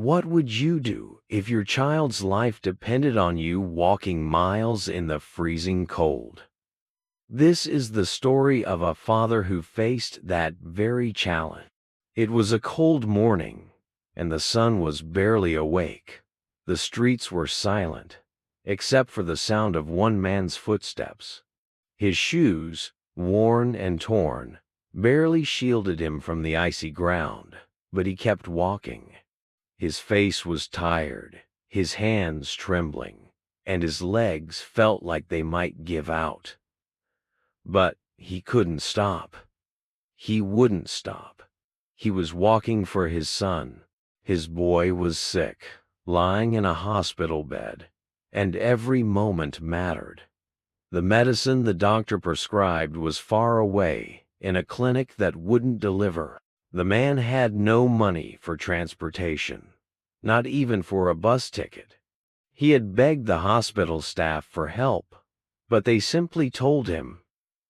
What would you do if your child's life depended on you walking miles in the freezing cold? This is the story of a father who faced that very challenge. It was a cold morning, and the sun was barely awake. The streets were silent, except for the sound of one man's footsteps. His shoes, worn and torn, barely shielded him from the icy ground, but he kept walking. His face was tired, his hands trembling, and his legs felt like they might give out. But he couldn't stop. He wouldn't stop. He was walking for his son. His boy was sick, lying in a hospital bed, and every moment mattered. The medicine the doctor prescribed was far away, in a clinic that wouldn't deliver. The man had no money for transportation, not even for a bus ticket. He had begged the hospital staff for help, but they simply told him,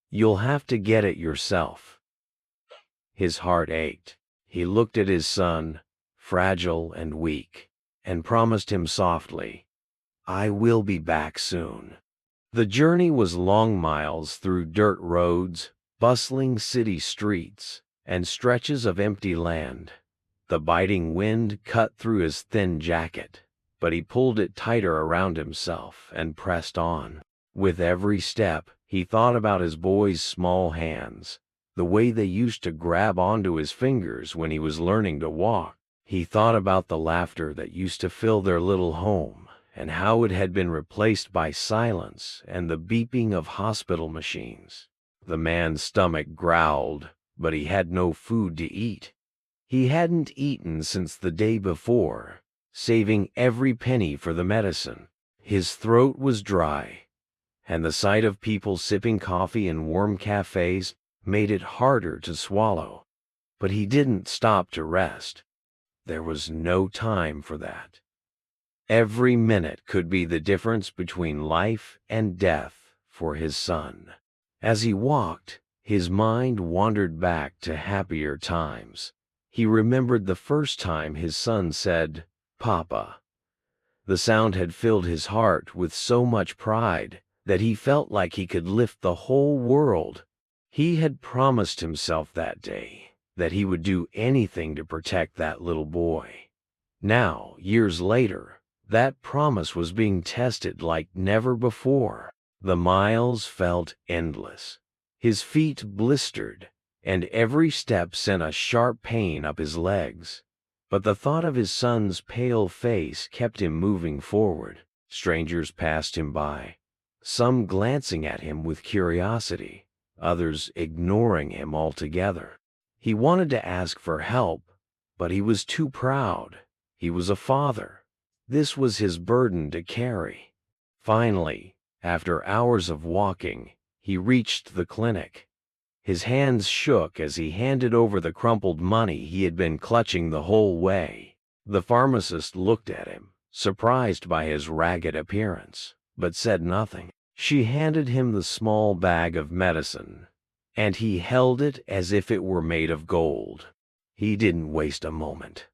"You'll have to get it yourself." His heart ached. He looked at his son, fragile and weak, and promised him softly, "I will be back soon." The journey was long miles through dirt roads, bustling city streets, and stretches of empty land. The biting wind cut through his thin jacket, but he pulled it tighter around himself and pressed on. With every step, he thought about his boy's small hands, the way they used to grab onto his fingers when he was learning to walk. He thought about the laughter that used to fill their little home, and how it had been replaced by silence and the beeping of hospital machines. The man's stomach growled, but he had no food to eat. He hadn't eaten since the day before, saving every penny for the medicine. His throat was dry, and the sight of people sipping coffee in warm cafes made it harder to swallow. But he didn't stop to rest. There was no time for that. Every minute could be the difference between life and death for his son. As he walked, his mind wandered back to happier times. He remembered the first time his son said, "Papa." The sound had filled his heart with so much pride that he felt like he could lift the whole world. He had promised himself that day that he would do anything to protect that little boy. Now, years later, that promise was being tested like never before. The miles felt endless. His feet blistered, and every step sent a sharp pain up his legs. But the thought of his son's pale face kept him moving forward. Strangers passed him by, some glancing at him with curiosity, others ignoring him altogether. He wanted to ask for help, but he was too proud. He was a father. This was his burden to carry. Finally, after hours of walking, he reached the clinic. His hands shook as he handed over the crumpled money he had been clutching the whole way. The pharmacist looked at him, surprised by his ragged appearance, but said nothing. She handed him the small bag of medicine, and he held it as if it were made of gold. He didn't waste a moment.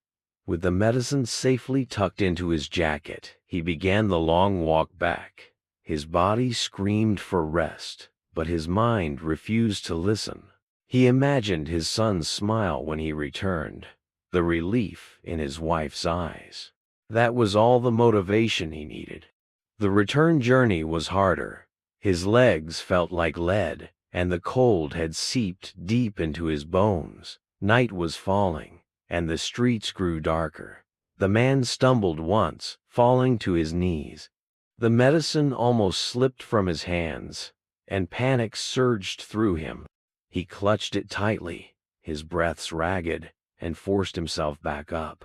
With the medicine safely tucked into his jacket, he began the long walk back. His body screamed for rest, but his mind refused to listen. He imagined his son's smile when he returned, the relief in his wife's eyes. That was all the motivation he needed. The return journey was harder. His legs felt like lead, and the cold had seeped deep into his bones. Night was falling, and the streets grew darker. The man stumbled once, falling to his knees. The medicine almost slipped from his hands, and panic surged through him. He clutched it tightly, his breaths ragged, and forced himself back up.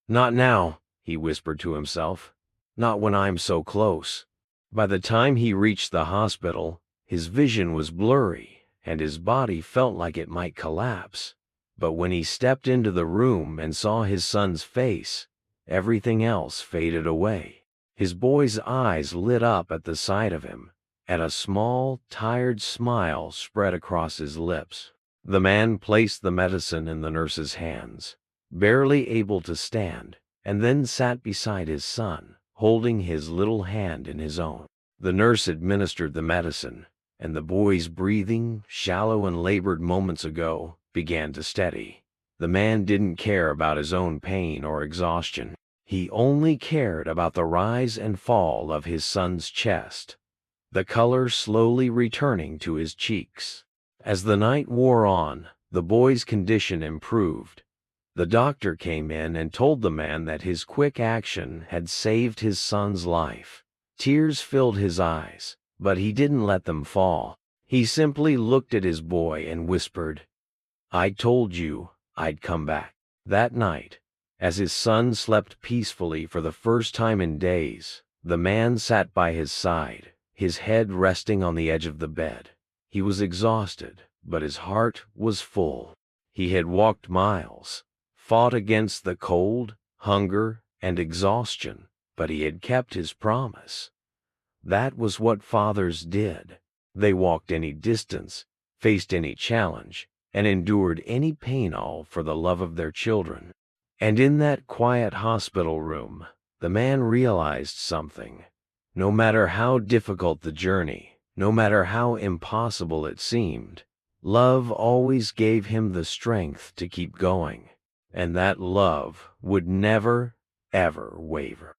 "Not now," he whispered to himself. "Not when I'm so close." By the time he reached the hospital, his vision was blurry, and his body felt like it might collapse. But when he stepped into the room and saw his son's face, everything else faded away. His boy's eyes lit up at the sight of him, and a small, tired smile spread across his lips. The man placed the medicine in the nurse's hands, barely able to stand, and then sat beside his son, holding his little hand in his own. The nurse administered the medicine, and the boy's breathing, shallow and labored moments ago, began to steady. The man didn't care about his own pain or exhaustion. He only cared about the rise and fall of his son's chest, the color slowly returning to his cheeks. As the night wore on, the boy's condition improved. The doctor came in and told the man that his quick action had saved his son's life. Tears filled his eyes, but he didn't let them fall. He simply looked at his boy and whispered, "I told you I'd come back." That night, as his son slept peacefully for the first time in days, the man sat by his side, his head resting on the edge of the bed. He was exhausted, but his heart was full. He had walked miles, fought against the cold, hunger, and exhaustion, but he had kept his promise. That was what fathers did. They walked any distance, faced any challenge, and endured any pain, all for the love of their children. And in that quiet hospital room, the man realized something. No matter how difficult the journey, no matter how impossible it seemed, love always gave him the strength to keep going. And that love would never, ever waver.